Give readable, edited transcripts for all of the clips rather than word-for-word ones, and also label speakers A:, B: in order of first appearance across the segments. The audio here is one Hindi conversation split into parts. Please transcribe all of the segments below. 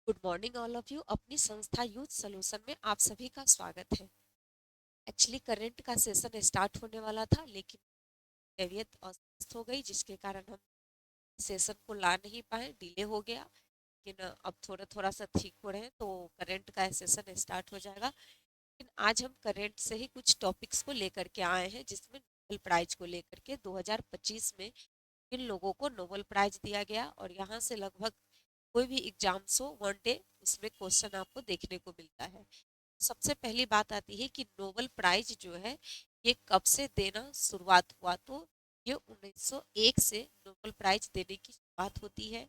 A: Good morning all of you. अपनी संस्था यूथ सोल्यूशन में आप सभी का स्वागत है। एक्चुअली करंट का सेशन स्टार्ट होने वाला था, लेकिन तबीयत अस्वस्थ हो गई, जिसके कारण हम सेशन को ला नहीं पाए, डिले हो गया। लेकिन अब थोड़ा थोड़ा सा ठीक हो रहे हैं, तो करंट का सेशन स्टार्ट हो जाएगा। लेकिन आज हम करंट से ही कुछ टॉपिक्स को लेकर के आए हैं, जिसमें नोबेल प्राइज को लेकर के 2025 में किन लोगों को नोबेल प्राइज दिया गया, और यहाँ से लगभग कोई भी एग्जाम्स हो वन डे उसमें क्वेश्चन आपको देखने को मिलता है। सबसे पहली बात आती है कि नोबेल प्राइज जो है ये कब से देना शुरुआत हुआ। तो ये 1901 से नोबेल प्राइज देने की शुरुआत होती है।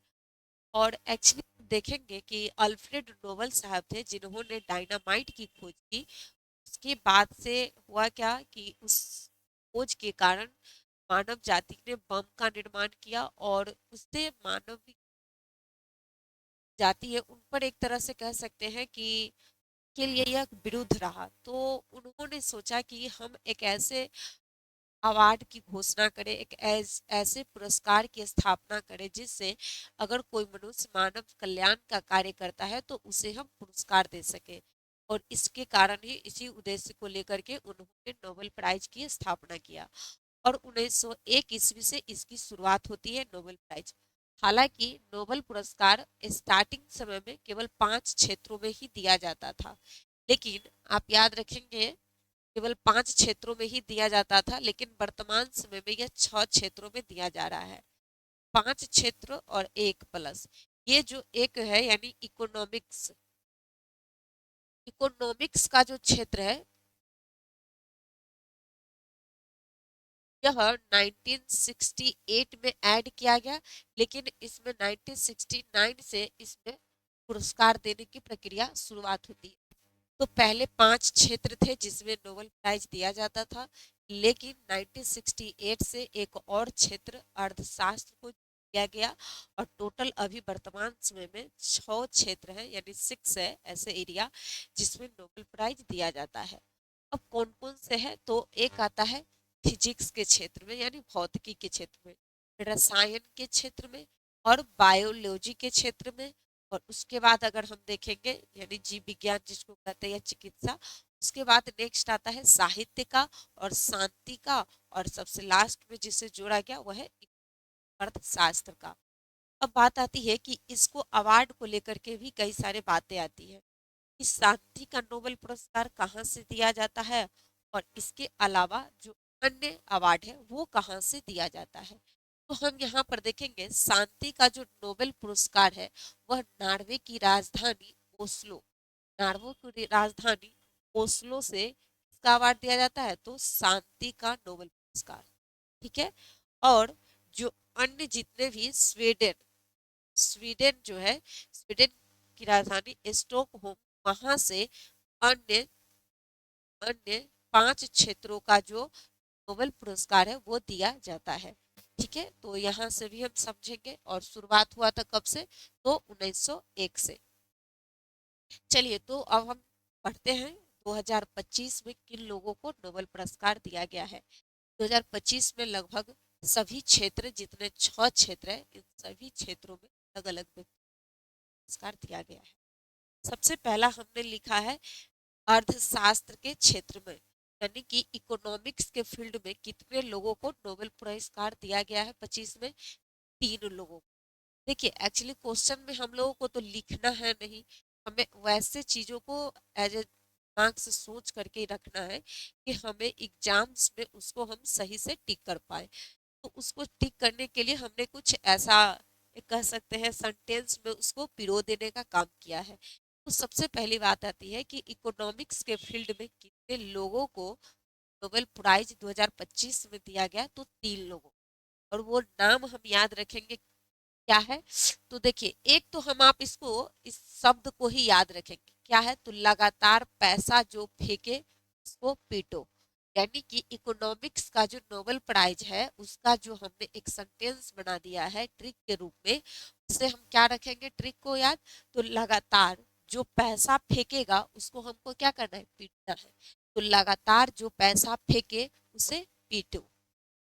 A: और एक्चुअली देखेंगे कि अल्फ्रेड नोबेल साहब थे जिन्होंने डायनामाइट की खोज की। उसके बाद से हुआ क्या कि उस खोज के कारण मानव जाति ने बम का निर्माण किया, और उससे मानव जाति है उन पर एक तरह से कह सकते हैं कि के लिए यह विरुद्ध रहा। तो उन्होंने सोचा कि हम एक ऐसे अवार्ड की घोषणा करें, एक ऐसे पुरस्कार की स्थापना करें जिससे अगर कोई मनुष्य मानव कल्याण का कार्य करता है तो उसे हम पुरस्कार दे सके। और इसके कारण ही इसी उद्देश्य को लेकर के उन्होंने नोबेल प्राइज की स्थापना किया। और 1901 ईस्वी से इसकी शुरुआत होती है नोबेल प्राइज। हालांकि नोबेल पुरस्कार स्टार्टिंग समय में केवल 5 क्षेत्रों में ही दिया जाता था, लेकिन आप याद रखेंगे केवल 5 क्षेत्रों में ही दिया जाता था, लेकिन वर्तमान समय में यह 6 क्षेत्रों में दिया जा रहा है। 5 क्षेत्र और 1+, ये जो एक है यानी इकोनॉमिक्स। इकोनॉमिक्स का जो क्षेत्र है यह 1968 में ऐड किया गया, लेकिन इसमें 1969 से इसमें पुरस्कार देने की प्रक्रिया शुरुआत होती है। तो पहले 5 क्षेत्र थे जिसमें नोबेल प्राइज दिया जाता था, लेकिन 1968 से एक और क्षेत्र अर्थशास्त्र को दिया गया। और टोटल अभी वर्तमान समय में 6 क्षेत्र है यानी 6 है ऐसे एरिया जिसमें नोबेल प्राइज दिया जाता है। अब कौन कौन से है, तो एक आता है फिजिक्स के क्षेत्र में यानी भौतिकी के क्षेत्र में, रसायन के क्षेत्र में, और बायोलॉजी के क्षेत्र में। और उसके बाद अगर हम देखेंगे यानी जीव विज्ञान जिसको कहते हैं या चिकित्सा, उसके बाद नेक्स्ट आता है साहित्य का और शांति का, और सबसे लास्ट में जिसे जोड़ा गया वह है अर्थशास्त्र का। अब बात आती है कि इसको अवार्ड को लेकर के भी कई सारे बातें आती है कि शांति का नोबेल पुरस्कार कहाँ से दिया जाता है, और इसके अलावा जो अन्य अवार्ड है वो कहाँ से दिया जाता है। तो हम यहाँ पर देखेंगे शांति का जो नोबेल पुरस्कार है वह नॉर्वे की राजधानी ओस्लो, नॉर्वे की राजधानी ओस्लो से इसका अवार्ड दिया जाता है, तो शांति का नोबेल पुरस्कार। ठीक है। और जो अन्य जितने भी स्वीडन, स्वीडन जो है, स्वीडन की राजधानी स्टॉकहोम, वहां से अन्य अन्य 5 क्षेत्रों का जो नोबेल पुरस्कार है वो दिया जाता है। ठीक है, तो यहाँ से भी हम समझेंगे। और शुरुआत हुआ था कब से, तो 1901 से। चलिए, तो अब हम पढ़ते हैं 2025 में किन लोगों को नोबेल पुरस्कार दिया गया है। 2025 में लगभग सभी क्षेत्र, जितने 6 क्षेत्र है, इन सभी क्षेत्रों में अलग अलग पुरस्कार दिया गया है। सबसे पहला हमने लिखा है अर्थशास्त्र के क्षेत्र में, यानी कि इकोनॉमिक्स के फील्ड में कितने लोगों को नोबेल पुरस्कार दिया गया है 25 में। 3 लोगों को। देखिए एक्चुअली क्वेश्चन में हम लोगों को तो लिखना है नहीं, हमें वैसे चीजों को एज ए दिमाग से सोच करके ही रखना है कि हमें एग्जाम्स में उसको हम सही से टिक कर पाए। तो उसको टिक करने के लिए हमने कुछ ऐसा कह सकते हैं सेंटेंस में उसको पिरो देने का काम किया है। तो सबसे पहली बात आती है कि इकोनॉमिक्स के फील्ड में कितने लोगों को नोबेल प्राइज 2025 में दिया गया, तो 3 लोगों। और वो नाम हम याद रखेंगे क्या है, तो देखिए एक तो हम आप इसको इस शब्द को ही याद रखेंगे क्या है, तो लगातार पैसा जो फेंके उसको पीटो। यानी कि इकोनॉमिक्स का जो नोबेल प्राइज है उसका जो हमने एक सेंटेंस बना दिया है ट्रिक के रूप में, उससे हम क्या रखेंगे ट्रिक को याद, तो लगातार जो पैसा फेंकेगा उसको हमको क्या करना है, पीटना है। तो लगातार जो पैसा फेंके उसे पीटो,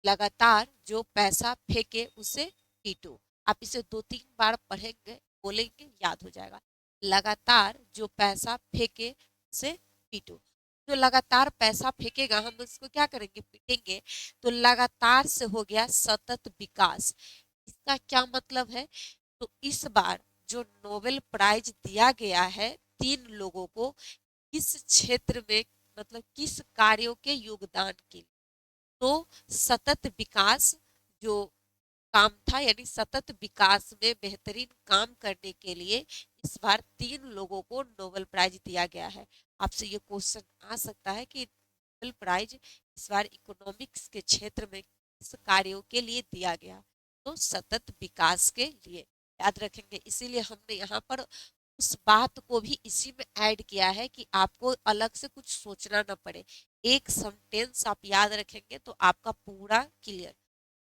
A: लगातार जो पैसा फेंके उसे पीटो। आप इसे 2-3 बार पढ़ेंगे बोलेंगे याद हो जाएगा। लगातार जो पैसा फेंके से पीटो। जो लगातार पैसा फेंकेगा हम उसको क्या करेंगे, पीटेंगे। तो लगातार से हो गया सतत विकास। इसका क्या मतलब है, तो इस बार जो नोबेल प्राइज दिया गया है 3 लोगों को, किस क्षेत्र में, मतलब किस कार्यों के योगदान के लिए। तो सतत विकास जो काम था, यानी सतत विकास में बेहतरीन काम करने के लिए इस बार 3 लोगों को नोबेल प्राइज दिया गया है। आपसे ये क्वेश्चन आ सकता है कि नोबेल प्राइज इस बार इकोनॉमिक्स के क्षेत्र में किस कार्यों के लिए दिया गया, तो सतत विकास के लिए। याद रखेंगे, इसीलिए हमने यहाँ पर उस बात को भी इसी में ऐड किया है कि आपको अलग से कुछ सोचना ना पड़े। एक सेंटेंस आप याद रखेंगे तो आपका पूरा क्लियर।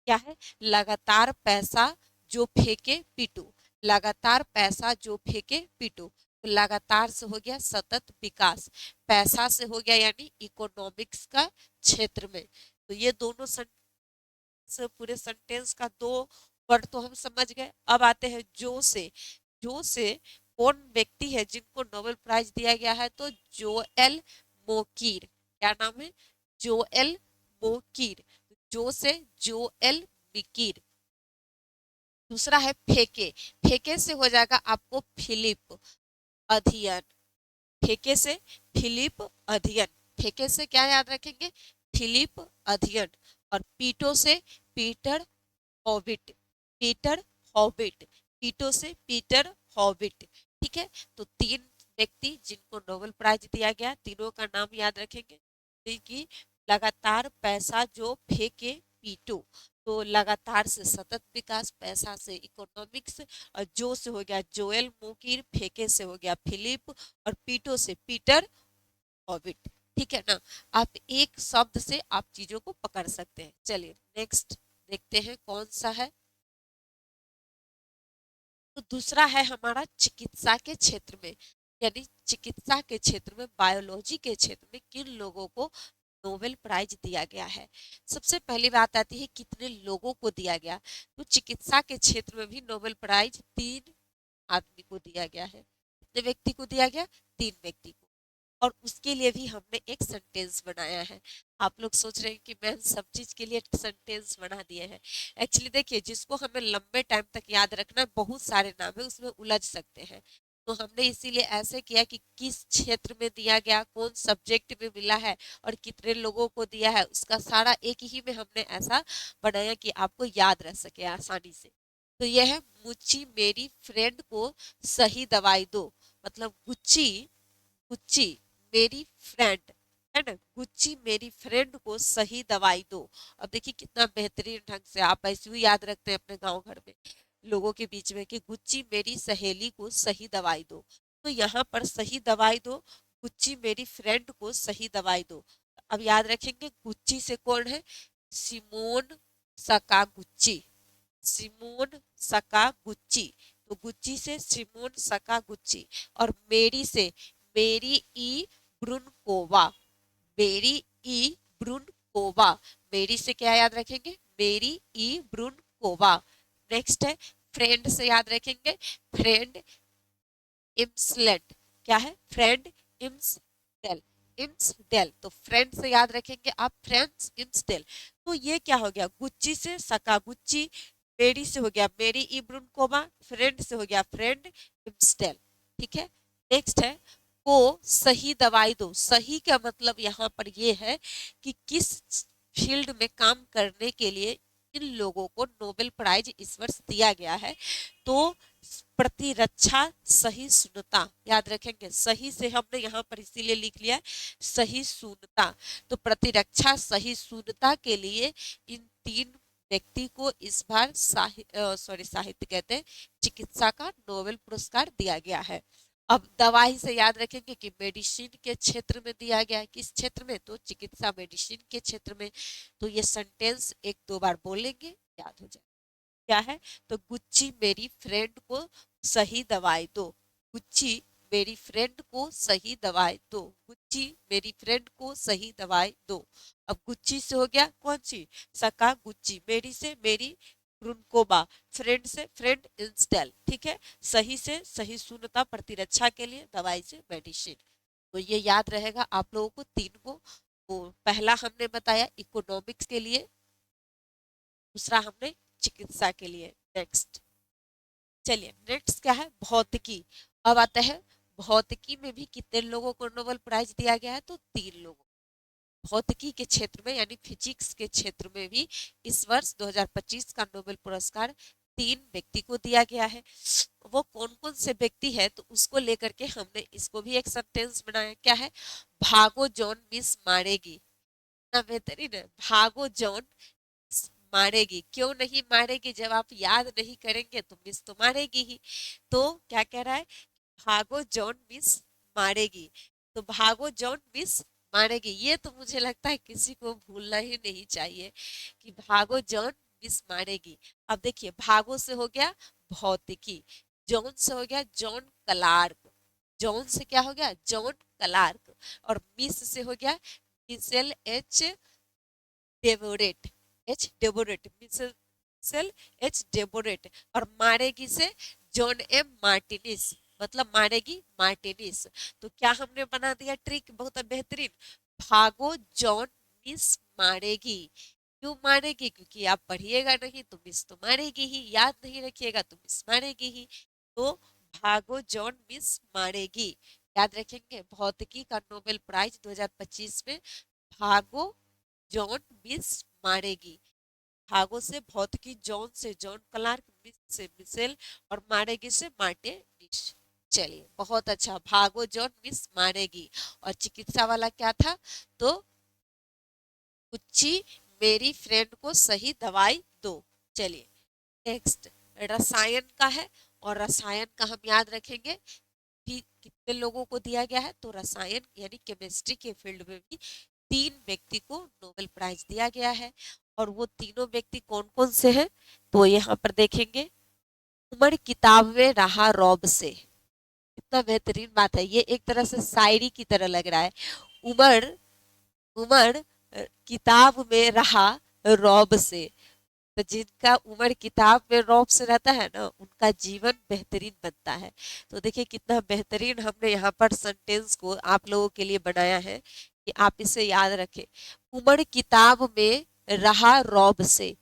A: क्या है, लगातार पैसा जो फेंके पीटू। लगातार पैसा जो फेंके पीटू, तो लगातार से हो गया सतत विकास, पैसा से हो गया यानी इकोनॉमिक्स का क्षेत्र में। तो ये दोनों पूरे सेंटेंस का 2 वर्ड तो हम समझ गए। अब आते हैं जो से। जो से कौन व्यक्ति है जिनको नोबेल प्राइज दिया गया है, तो जोएल मोकीर। क्या नाम है, जोएल मोकीर। जो से जोएल मिकीर। दूसरा है फेके। फेके से हो जाएगा आपको फिलिप अध्ययन। फेके से फिलिप अध्ययन। फेके से क्या याद रखेंगे, फिलिप अध्ययन। और पीटो से पीटर हॉबिट। Peter Hobbit. पीटो से पीटर हॉबिट। ठीक है, तो 3 व्यक्ति जिनको नोबेल प्राइज दिया गया, तीनों का नाम याद रखेंगे। कि लगातार पैसा जो फेंके पीटो, तो लगातार से सतत विकास, पैसा से इकोनॉमिक्स, और जो से हो गया जोएल मोकीर, फेंके से हो गया फिलिप, और पीटो से पीटर हॉबिट। ठीक है ना, आप एक शब्द से आप चीजों को पकड़ सकते हैं। चलिए नेक्स्ट देखते हैं कौन सा है। तो दूसरा है हमारा चिकित्सा के क्षेत्र में, यानी चिकित्सा के क्षेत्र में, बायोलॉजी के क्षेत्र में किन लोगों को नोबेल प्राइज दिया गया है। सबसे पहली बात आती है कितने लोगों को दिया गया। तो चिकित्सा के क्षेत्र में भी नोबेल प्राइज 3 आदमी को दिया गया है। कितने व्यक्ति को दिया गया, 3 व्यक्ति को। और उसके लिए भी हमने एक सेंटेंस बनाया है। आप लोग सोच रहे हैं कि मैम सब चीज के लिए सेंटेंस बना दिए हैं। एक्चुअली देखिए, जिसको हमें लंबे टाइम तक याद रखना है, बहुत सारे नाम है उसमें उलझ सकते हैं। तो हमने इसीलिए ऐसे किया कि किस क्षेत्र में दिया गया, कौन सब्जेक्ट में मिला है, और कितने लोगों को दिया है, उसका सारा एक ही में हमने ऐसा बनाया कि आपको याद रह सके आसानी से। तो यह है मुच्ची मेरी फ्रेंड को सही दवाई दो। मतलब गुच्ची, गुच्ची मेरी फ्रेंड है ना, गुच्ची मेरी फ्रेंड को सही दवाई दो। अब देखिए कितना बेहतरीन ढंग से आप ऐसे भी याद रखते हैं अपने गांव घर में लोगों के बीच में कि गुच्ची मेरी सहेली को सही दवाई दो। तो यहाँ पर सही दवाई दो, गुच्ची मेरी फ्रेंड को सही दवाई दो। अब याद रखेंगे गुच्ची से कौन है, सिमोन सकागुच्ची। सिमोन सकागुच्ची। तो गुच्ची से सिमोन सकागुच्ची। और मेरी से मेरी ई ब्रुनकोवा। मेरी ई ब्रुनकोवा। मेरी से क्या याद रखेंगे, मेरी ई ब्रुनकोवा। नेक्स्ट है फ्रेंड से याद रखेंगे, फ्रेंड इम्सलेट। क्या है, फ्रेंड इम्सडेल। इम्सडेल, तो फ्रेंड से याद रखेंगे आप फ्रेंड्स इम्सडेल। तो ये क्या हो गया, गुच्ची से सकागुच्ची, मेरी से हो गया मेरी इब्रुन कोमा, फ्रेंड से हो गया फ्रेंड इम्सडेल। ठीक है, नेक्स्ट है को सही दवाई दो। सही का मतलब यहाँ पर ये है कि किस फील्ड में काम करने के लिए इन लोगों को नोबेल प्राइज इस वर्ष दिया गया है। तो प्रतिरक्षा सहिष्णुता, याद रखेंगे, सही से हमने यहाँ पर इसीलिए लिख लिया सहिष्णुता। तो प्रतिरक्षा सहिष्णुता के लिए इन 3 व्यक्ति को इस बार साहित्य कहते हैं, चिकित्सा का नोबेल पुरस्कार दिया गया है। अब दवाई से याद रखेंगे कि मेडिसिन के क्षेत्र में दिया गया है। किस क्षेत्र में, तो चिकित्सा मेडिसिन के क्षेत्र में। तो ये सेंटेंस 1-2 बार बोलेंगे, याद हो जाए। क्या है, तो गुच्ची मेरी फ्रेंड को सही दवाई दो। गुच्ची मेरी फ्रेंड को सही दवाई दो। गुच्ची मेरी फ्रेंड को सही दवाई दो। अब गुच्ची से हो गया कौन सी, सका गुच्ची। मेरी से मेरी रुनकोबा, फ्रेंड से फ्रेंड इंस्टेल, ठीक है, सही से सही शून्यता प्रतिरक्षा के लिए, दवाई से मेडिसिन। तो ये याद रहेगा आप लोगों को तीन को। वो पहला हमने बताया इकोनॉमिक्स के लिए, दूसरा हमने चिकित्सा के लिए। नेक्स्ट, चलिए नेक्स्ट क्या है, भौतिकी। अब आता है भौतिकी में भी कितने लोगों को नोबेल प्राइज दिया गया है, तो 3 लोगों। भौतिकी के क्षेत्र में यानी फिजिक्स के क्षेत्र में भी इस वर्ष 2025 का नोबेल पुरस्कार 3 व्यक्ति को दिया गया है। वो कौन कौन से व्यक्ति है, तो उसको लेकर के हमने इसको भी एक सेंटेंस बनाया। क्या है, भागो जॉन मिस मारेगी। ना बेहतरीन है, भागो जॉन मारेगी। क्यों नहीं मारेगी, जब आप याद नहीं करेंगे तो मिस तो मारेगी ही। तो क्या कह रहा है, भागो जॉन मिस मारेगी। तो भागो जॉन मिस मारेगी, ये तो मुझे लगता है किसी को भूलना ही नहीं चाहिए कि भागो जॉन मिस मारेगी। अब देखिए, भागो से हो गया भौतिकी, जॉन से हो गया जॉन क्लार्क, जॉन से क्या हो गया जॉन क्लार्क, और मिस से हो गया Michel H Devoret, H Devoret, Michel H Devoret, और मारेगी से जॉन एम मार्टिनिस, मतलब मारेगी मार्टिनिस। तो क्या हमने बना दिया ट्रिक, बहुत बेहतरीन। भागो जॉन मिस मारेगी। क्यों मारेगी, क्योंकि आप पढ़िएगा नहीं तो मिस तो मारेगी ही, याद नहीं रखिएगा तो मिस मारेगी ही। तो भागो जॉन मिस मारेगी, याद रखेंगे। भौतिकी का नोबेल प्राइज 2025 में भागो जॉन मिस मारेगी। भागो से भौतिकी, जॉन से जॉन क्लार्क, मिस से मिसेल, और मारेगी से मार्टे निश। चलिए बहुत अच्छा, भागो जॉन मिस मारेगी। और चिकित्सा वाला क्या था, तो कुच्ची मेरी फ्रेंड को सही दवाई दो। चलिए नेक्स्ट, रसायन का है, और रसायन का हम याद रखेंगे कि कितने लोगों को दिया गया है, तो रसायन यानी केमिस्ट्री के फील्ड में भी 3 व्यक्ति को नोबेल प्राइज दिया गया है। और वो तीनों व्यक्ति कौन कौन से हैं, तो यहाँ पर देखेंगे। उमर किताब में रहा रौब से, कितना बेहतरीन बात है, ये एक तरह से शायरी की तरह लग रहा है। उमर, उमर किताब में रहा रौब से। तो जिनका उम्र किताब में रौब से रहता है ना, उनका जीवन बेहतरीन बनता है। तो देखिए कितना बेहतरीन हमने यहाँ पर सेंटेंस को आप लोगों के लिए बनाया है कि आप इसे याद रखें। उमर किताब में रहा रौब से,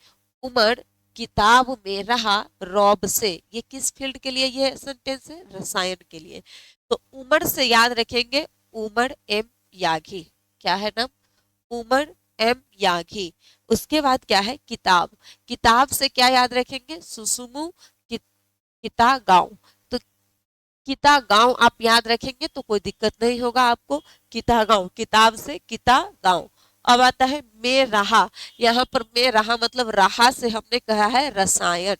A: उमर किताब में रहा रौब से, ये किस फील्ड के लिए ये सेंटेंस है, रसायन के लिए। तो उमर से याद रखेंगे उमर एम यागी, क्या है नाम, उमर एम यागी। उसके बाद क्या है, किताब, किताब से क्या याद रखेंगे, सुसुमु किता गांव। तो किता गांव आप याद रखेंगे तो कोई दिक्कत नहीं होगा आपको, किता गांव, किताब से किता गांव। अब आता है मैं रहा, यहाँ पर मैं रहा मतलब रहा से हमने कहा है रसायन,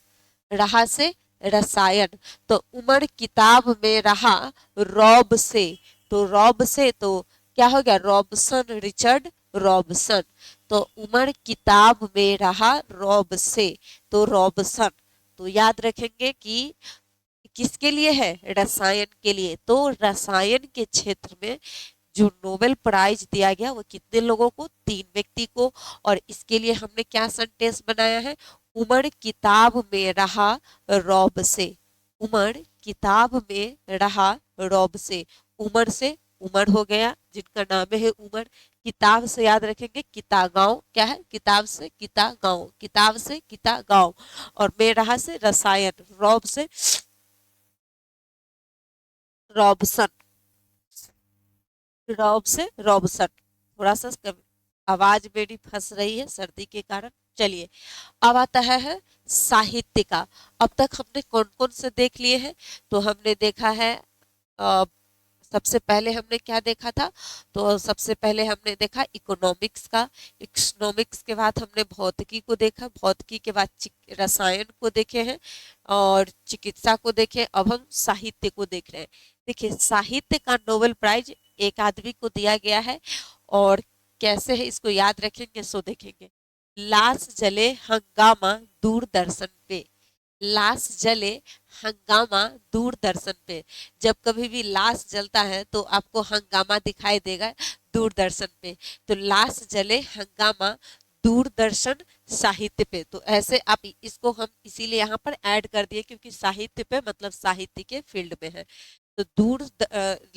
A: रहा से रसायन। तो उमर किताब में रहा रौब से, तो रौब से तो क्या हो गया, रॉबसन, रिचर्ड रॉबसन। तो उमर किताब में रहा रौब से, तो रॉबसन। तो याद रखेंगे कि किसके लिए है, रसायन के लिए। तो रसायन के क्षेत्र में जो नोबेल प्राइज दिया गया वो कितने लोगों को, 3 व्यक्ति को। और इसके लिए हमने क्या सेंटेंस बनाया है, उमर किताब में रहा रौब से, उमर किताब में रहा रौब से। उमर से उमर हो गया जिनका नाम है उमर, किताब से याद रखेंगे किता गांव, क्या है, किताब से किता गांव, किताब से किता गांव। और में रहा से रसायन, रौब से रॉबसन, रॉब से रॉबसन। थोड़ा सा आवाज मेरी फंस रही है सर्दी के कारण। चलिए अब आता है साहित्य का। अब तक हमने कौन कौन से देख लिए हैं, तो हमने देखा है सबसे पहले हमने क्या देखा था, तो सबसे पहले हमने देखा इकोनॉमिक्स का, इकोनॉमिक्स के बाद हमने भौतिकी को देखा, भौतिकी के बाद रसायन को देखे हैं, और चिकित्सा को देखे। अब हम साहित्य को देख रहे हैं। देखिए साहित्य का नोबेल प्राइज एक आदमी को दिया गया है, और कैसे है इसको याद रखेंगे सो देखेंगे। लाश जले हंगामा दूरदर्शन पे, लाश जले हंगामा दूरदर्शन पे। जब कभी भी लाश जलता है तो आपको हंगामा दिखाई देगा दूरदर्शन पे। तो लाश जले हंगामा दूरदर्शन साहित्य पे। तो ऐसे आप इसको हम इसीलिए यहाँ पर ऐड कर दिए क्योंकि साहित्य पे मतलब साहित्य के फील्ड में है। तो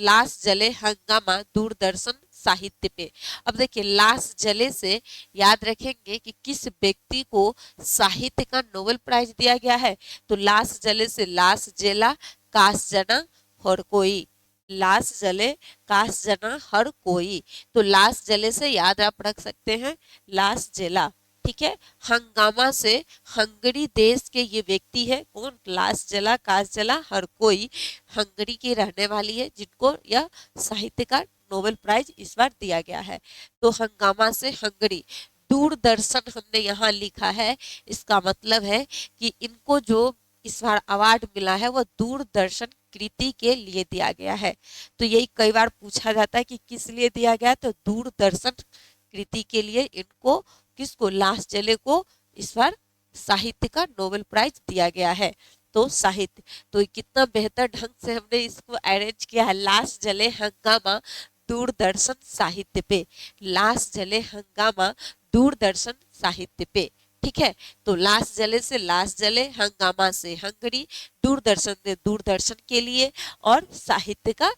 A: लाश जले हंगामा दूरदर्शन साहित्य पे। अब देखिए लाश जले से याद रखेंगे कि किस व्यक्ति को साहित्य का नोबेल प्राइज दिया गया है। तो लाश जले से लाश जेला काश जना और कोई, लाश जले काश जना हर कोई। तो लाश जले से याद आप रख सकते हैं लाश जेला। ठीक है। हंगामा से हंगरी देश के ये व्यक्ति है कौन, लाश जला काश जला हर कोई, हंगरी की रहने वाली है जिनको यह साहित्य का नोबेल प्राइज इस बार दिया गया है। तो हंगामा से हंगरी। दूरदर्शन हमने यहाँ लिखा है, इसका मतलब है कि इनको जो इस बार अवार्ड मिला है वह दूरदर्शन कृति के लिए दिया गया है। तो यही कई बार पूछा जाता है कि किस लिए दिया गया, तो दूरदर्शन कृति के लिए इनको, किसको, लाश जले को इस बार साहित्य का नोबेल प्राइज दिया गया है। तो साहित्य, तो कितना बेहतर ढंग से हमने इसको अरेंज किया है, लाश जले हंगामा दूरदर्शन साहित्य पे, लाश जले हंगामा दूरदर्शन साहित्य पे। ठीक है। तो लाश जले से लाश जले, हंगामा से हंगरी, दूरदर्शन से दूरदर्शन के लिए और साहित्य का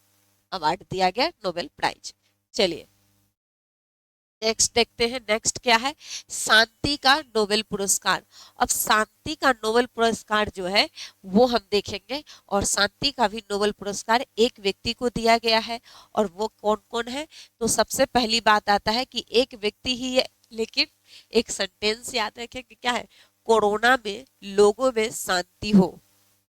A: अवार्ड दिया गया नोबेल प्राइज। चलिए नेक्स्ट देखते हैं। नेक्स्ट क्या है, शांति का नोबेल पुरस्कार। अब शांति का नोबेल पुरस्कार जो है वो हम देखेंगे, और शांति का भी नोबेल पुरस्कार एक व्यक्ति को दिया गया है, और वो कौन कौन है। तो सबसे पहली बात आता है कि एक व्यक्ति ही है, लेकिन एक सेंटेंस याद रखें कि क्या है, कोरोना में लोगों में शांति हो।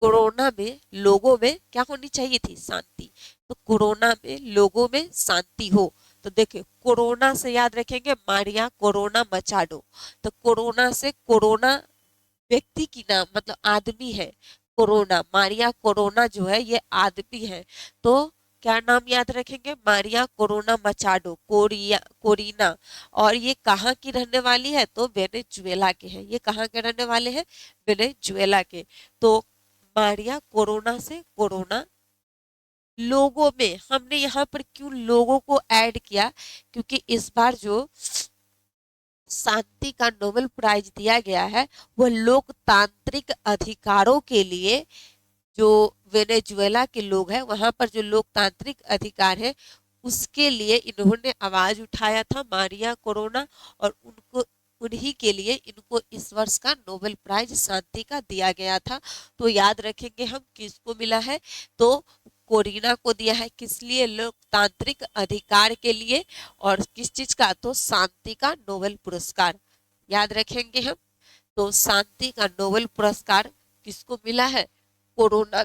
A: कोरोना में लोगों में क्या होनी चाहिए थी, शांति। तो कोरोना में लोगों में शांति हो। तो देखिए कोरोना से याद रखेंगे मारिया कोरोना मचा दो। तो कोरोना से, कोरोना व्यक्ति की नाम मतलब आदमी है, कोरोना, मारिया कोरोना जो है ये आदमी है। तो क्या नाम याद रखेंगे, मारिया कोरोना मचाडो, कोरीना। और ये कहाँ की रहने वाली है, तो वेनेजुएला के हैं। ये कहाँ के रहने वाले हैं, वेनेजुएला के। तो मारिया कोरोना से कोरोना, लोगों में हमने यहाँ पर क्यों लोगों को ऐड किया, क्योंकि इस बार जो शांति का नोबेल प्राइज दिया गया है वह लोकतांत्रिक अधिकारों के लिए, जो वेनेजुएला के लोग हैं वहां पर जो लोकतांत्रिक अधिकार है उसके लिए इन्होंने आवाज उठाया था मारिया कोरोना, और उनको, उन्हीं के लिए इनको इस वर्ष का नोबेल प्राइज शांति का दिया गया था। तो याद रखेंगे हम किसको मिला है, तो कोरिना को दिया है। किस लिए, लोकतांत्रिक अधिकार के लिए। और किस चीज का, तो शांति का नोबेल पुरस्कार याद रखेंगे हम। तो शांति का नोबेल पुरस्कार किसको मिला है, कोरोना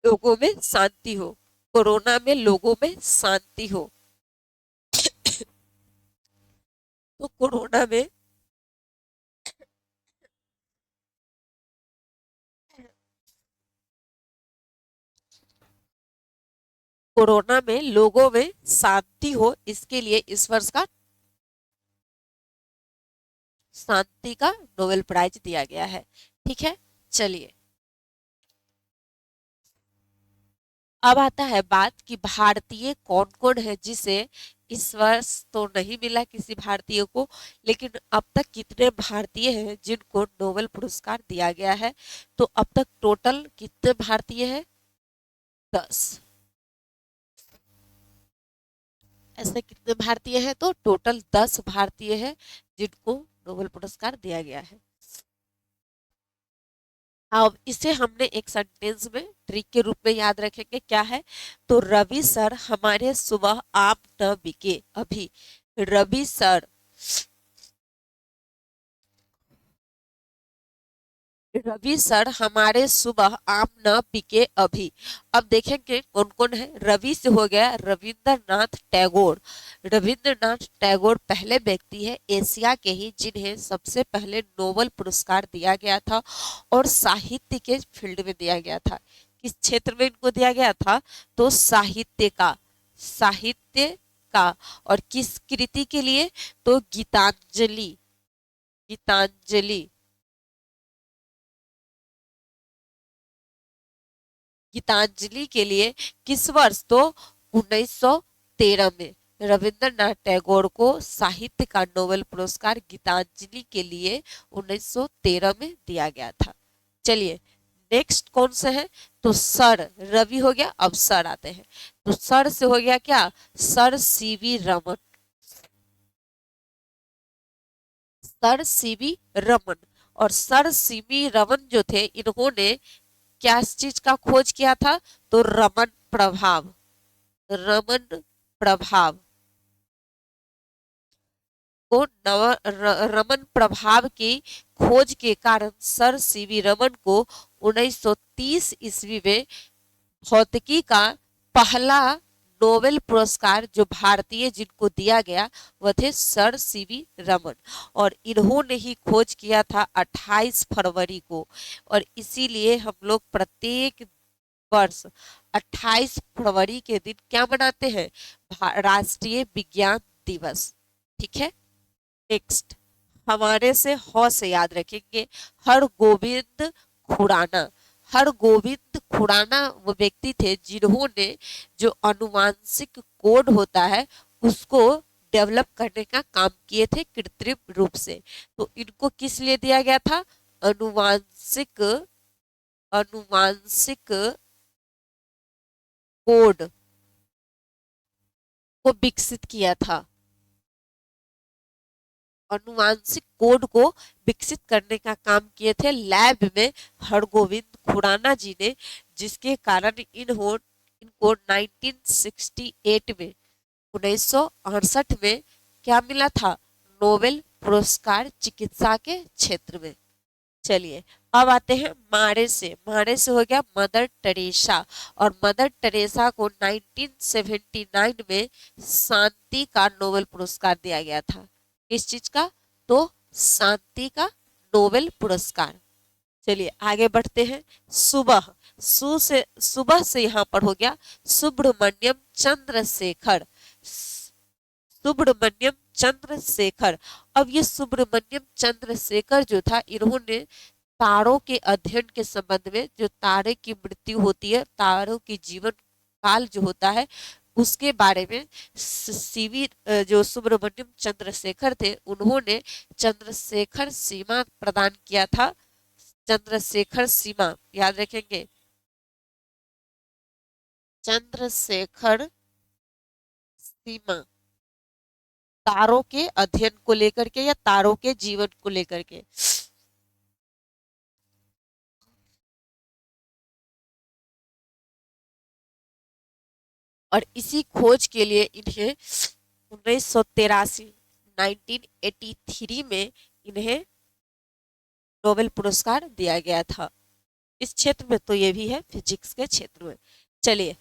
A: लोगों में शांति हो, कोरोना में लोगों में शांति हो। तो कोरोना में कोरोना में लोगों में शांति हो, इसके लिए इस वर्ष का शांति का नोबेल प्राइज दिया गया है। ठीक है। चलिए अब आता है बात कि भारतीय कौन कौन है जिसे इस वर्ष तो नहीं मिला किसी भारतीय को, लेकिन अब तक कितने भारतीय हैं जिनको नोबेल पुरस्कार दिया गया है। तो अब तक टोटल कितने भारतीय हैं, 10। ऐसे कितने भारतीय हैं, तो टोटल 10 भारतीय हैं जिनको नोबेल पुरस्कार दिया गया है। अब इसे हमने एक सेंटेंस में ट्रिक के रूप में याद रखेंगे, क्या है, तो रवि सर हमारे सुबह आप न बिके अभी। रवि सर, रवि सर हमारे सुबह आम न बिके अभी। अब देखेंगे कौन कौन है। रवि से हो गया रविंद्रनाथ टैगोर। रविंद्रनाथ टैगोर पहले व्यक्ति है एशिया के ही जिन्हें सबसे पहले नोबेल पुरस्कार दिया गया था, और साहित्य के फील्ड में दिया गया था। किस क्षेत्र में इनको दिया गया था, तो साहित्य का, साहित्य का। और किस कृति के लिए, तो गीतांजलि, गीतांजलि, गीतांजलि के लिए। किस वर्ष, तो 1913 में। रविंद्रनाथ टैगोर को साहित्य का नोबेल पुरस्कार गीतांजलि के लिए 1913 में दिया गया था। चलिए नेक्स्ट कौन सा है, तो सर रवि हो गया, अब सर आते हैं। तो सर से हो गया क्या, sir CV Raman. Sir CV Raman, और सर सीवी रमन जो थे इन्होंने क्या चीज का खोज किया था, तो रमन प्रभाव। रमन प्रभाव को रमन प्रभाव की खोज के कारण सर सीवी रमन को 1930 ईस्वी में भौतिकी का पहला नोबेल पुरस्कार जो भारतीय जिनको दिया गया वह थे सर सीवी रमन। और इन्होंने ही खोज किया था 28 फरवरी को, और इसीलिए हम लोग प्रत्येक वर्ष 28 फरवरी के दिन क्या मनाते हैं, राष्ट्रीय विज्ञान दिवस। ठीक है। नेक्स्ट हमारे से हौ से याद रखेंगे, हर गोविंद खुराना। हर गोविंद खुराना वो व्यक्ति थे जिन्होंने जो अनुवांशिक कोड होता है उसको डेवलप करने का काम किए थे कृत्रिम रूप से। तो इनको किस लिए दिया गया था, अनुवांशिक अनुवांशिक कोड को विकसित किया था। अनुवांशिक कोड को विकसित करने का काम किए थे लैब में हरगोविंद खुराना जी ने, जिसके कारण इनको 1968 में 1968 में क्या मिला था, नोबेल पुरस्कार चिकित्सा के क्षेत्र में। चलिए अब आते हैं मारे से। मारे से हो गया मदर टेरेसा, और मदर टेरेसा को 1979 में शांति का नोबेल पुरस्कार दिया गया था। किस चीज का, तो शांति का नोबेल पुरस्कार। चलिए आगे बढ़ते हैं। सुबह सुबह से यहाँ पर हो गया सुब्रमण्यम चंद्रशेखर। सुब्रमण्यम चंद्रशेखर। अब ये सुब्रमण्यम चंद्रशेखर जो था इन्होंने तारों के अध्ययन के संबंध में, जो तारे की मृत्यु होती है, तारों की जीवन काल जो होता है उसके बारे में सीवी जो सुब्रमण्यम चंद्रशेखर थे उन्होंने चंद्रशेखर सीमा प्रदान किया था। चंद्रशेखर सीमा याद रखेंगे, चंद्रशेखर सीमा तारों के अध्ययन को लेकर के या तारों के जीवन को लेकर के। और इसी खोज के लिए इन्हें 1983 1983 में इन्हें नोबेल पुरस्कार दिया गया था। इस क्षेत्र में तो ये भी है फिजिक्स के क्षेत्र में। चलिए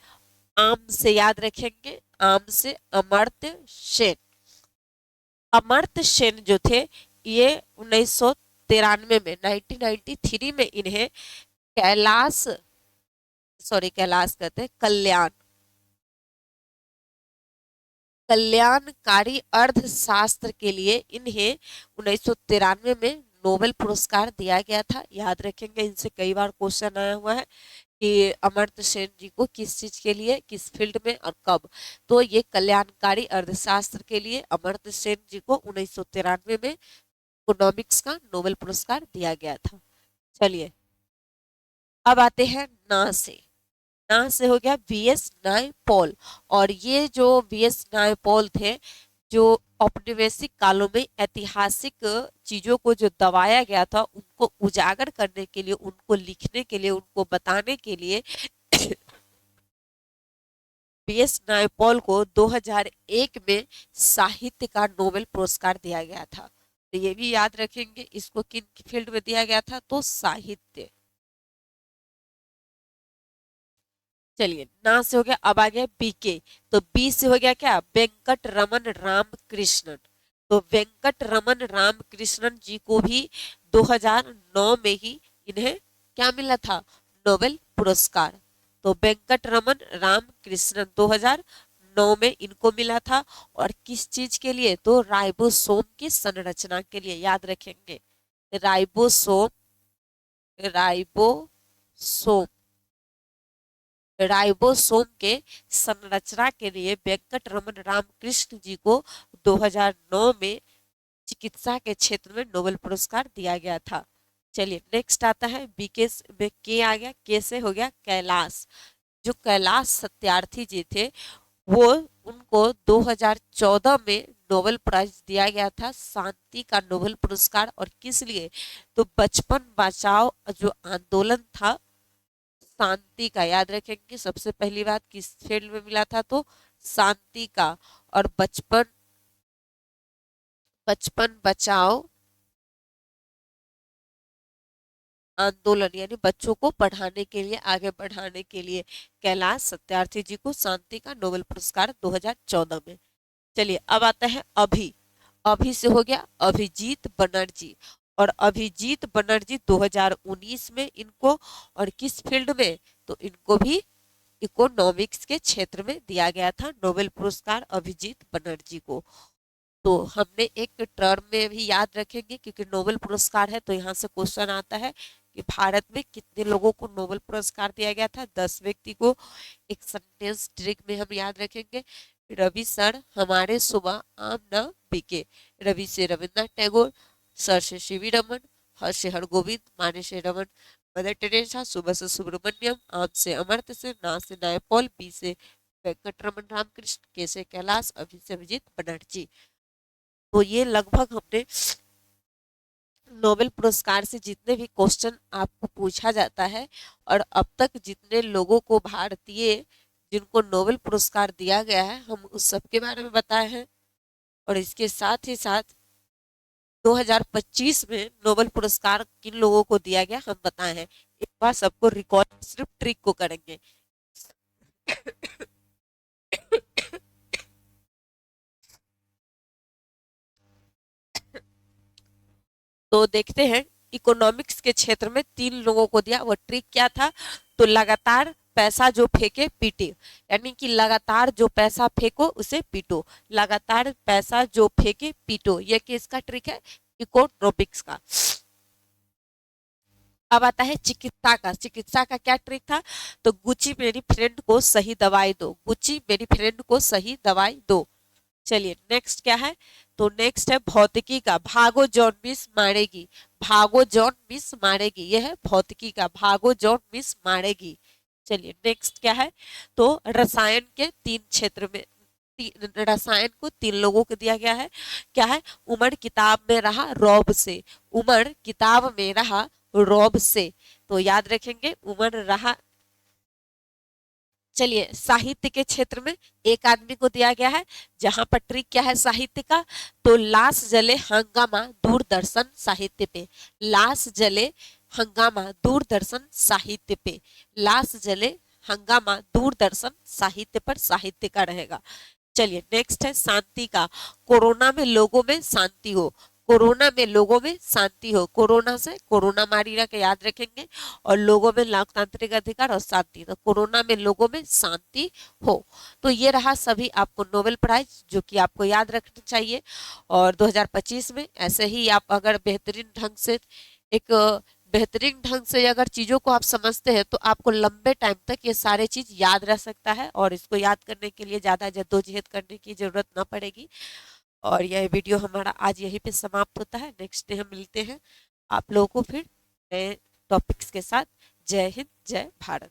A: आम से याद रखेंगे, आम से अमर्त्य सेन। अमर्त्य सेन जो थे ये 1993 में 1993 में इन्हें कैलाश कैलाश कहते हैं कल्याणकारी अर्थशास्त्र के लिए इन्हें 1993 में नोबेल पुरस्कार दिया गया था। याद रखेंगे, इनसे कई बार क्वेश्चन आया हुआ है कि अमर्त्य सेन जी को किस चीज के लिए, किस फील्ड में और कब। तो ये कल्याणकारी अर्थशास्त्र के लिए अमर्त्य सेन जी को 1993 में इकोनॉमिक्स का नोबेल पुरस्कार दिया गया था। चलिए अब आते हैं ना से। ना से हो गया वीएस नायपॉल। और ये जो वीएस नायपॉल थे जो औपनिवेशिक कालों में ऐतिहासिक चीजों को जो दबाया गया था उनको उजागर करने के लिए, उनको लिखने के लिए, उनको बताने के लिए वीएस नायपॉल को 2001 में साहित्य का नोबेल पुरस्कार दिया गया था। तो ये भी याद रखेंगे, इसको किन फील्ड में दिया गया था, तो साहित्य। चलिए ना से हो गया, अब आ गया बीके। तो बी से हो गया क्या, वेंकट रमन रामकृष्णन। तो वेंकट रमन रामकृष्णन जी को भी 2009 में ही इन्हें क्या मिला था, नोबेल पुरस्कार। तो वेंकट रमन रामकृष्णन 2009 में इनको मिला था। और किस चीज के लिए, तो राइबोसोम की संरचना के लिए। याद रखेंगे राइबोसोम, राइबोसोम राइबोसोम के संरचना के लिए वेंकट रमन रामकृष्ण जी को 2009 में चिकित्सा के क्षेत्र में नोबेल पुरस्कार दिया गया था। चलिए नेक्स्ट आता है बीके में के आ गया, के से हो गया कैलाश। जो कैलाश सत्यार्थी जी थे वो उनको 2014 में नोबेल प्राइज दिया गया था, शांति का नोबेल पुरस्कार। और किस लिए? तो बचपन बचाओ जो आंदोलन था शांति का, याद रखेंगे सबसे पहली बात किस फील्ड में मिला था, तो शांति का। और बचपन बचपन बचाओ आंदोलन यानी बच्चों को पढ़ाने के लिए, आगे बढ़ाने के लिए कैलाश सत्यार्थी जी को शांति का नोबेल पुरस्कार 2014 में। चलिए अब आता है अभी। अभी से हो गया अभिजीत बनर्जी। और अभिजीत बनर्जी 2019 में इनको, और किस फील्ड में, तो इनको भी इकोनॉमिक्स के क्षेत्र में दिया गया था नोबेल पुरस्कार अभिजीत बनर्जी को। तो हमने एक टर्म में भी याद रखेंगे क्योंकि नोबेल पुरस्कार है तो यहाँ से क्वेश्चन आता है कि भारत में कितने लोगों को नोबेल पुरस्कार दिया गया था। 10 व्यक्ति को। एक सेंटेंस ट्रिक में हम याद रखेंगे, रवि सर हमारे सुबह आम न बिके। रवि से रविन्द्रनाथ टैगोर, सर से सीवी रमन, हर से हरगोविंद, माने से रमन, मदर टेरेसा, सुबह से सुब्रमण्यम, आम से अमर्त्य से, ना से नायपॉल, बी से वेंकट रमन रामकृष्ण, के से कैलाश, अभी से अभिजीत बनर्जी। तो ये लगभग हमने नोबेल पुरस्कार से जितने भी क्वेश्चन आपको पूछा जाता है और अब तक जितने लोगों को भारतीय जिनको नोबेल पुरस्कार दिया गया है हम उस सब के बारे में बताए हैं। और इसके साथ ही साथ 2025 में नोबेल पुरस्कार किन लोगों को दिया गया हम बताए हैं। एक बार सबको रिकॉल, सिर्फ ट्रिक को करेंगे। तो देखते हैं इकोनॉमिक्स के क्षेत्र में 3 लोगों को दिया। वो ट्रिक क्या था? तो लगातार पैसा जो फेंके पीटे, यानी कि लगातार जो पैसा फेंको उसे पीटो, लगातार पैसा जो फेंके पीटो, ये किसका ट्रिक है? इकोनॉमिक्स का। अब आता है चिकित्सा का। चिकित्सा का क्या ट्रिक था? तो गुच्ची मेरी फ्रेंड को सही दवाई दो, गुच्ची मेरी फ्रेंड को सही दवाई दो। चलिए नेक्स्ट क्या है? तो नेक्स्ट है भौतिकी का, भागो जॉन मिस मारेगी, भागो जॉन मिस मारेगी, यह है भौतिकी का, भागो जॉन मिस मारेगी। चलिए नेक्स्ट क्या है? तो रसायन के 3 क्षेत्र में, रसायन को 3 लोगों को दिया गया है। क्या है? उमर किताब में रहा रौब से, उमर किताब में रहा रौब से। तो याद रखेंगे उमर रहा। चलिए साहित्य के क्षेत्र में एक आदमी को दिया गया है, जहां पर ट्रिक क्या है साहित्य का? तो लाश जले हंगामा दूरदर्शन साहित्य पे, लाश जले हंगामा दूरदर्शन साहित्य पे, लाश जले हंगामा दूरदर्शन साहित्य पर साहित्य का रहेगा। चलिए नेक्स्ट है शांति का, कोरोना में लोगों में शांति हो, कोरोना में लोगों में शांति हो, कोरोना से कोरोना मारीरा के याद रखेंगे, और लोगों में लोकतांत्रिक अधिकार और शांति, तो कोरोना में लोगों में शांति हो। तो ये रहा सभी आपको नोबेल प्राइज जो कि आपको याद रखना चाहिए। और 2025 में ऐसे ही आप अगर बेहतरीन ढंग से एक बेहतरीन ढंग से अगर चीज़ों को आप समझते हैं तो आपको लंबे टाइम तक ये सारे चीज़ याद रह सकता है और इसको याद करने के लिए ज़्यादा जद्दोजहद करने की ज़रूरत ना पड़ेगी। और यह वीडियो हमारा आज यहीं पे समाप्त होता है। नेक्स्ट डे हम मिलते हैं आप लोगों को फिर नए टॉपिक्स के साथ। जय हिंद, जय भारत।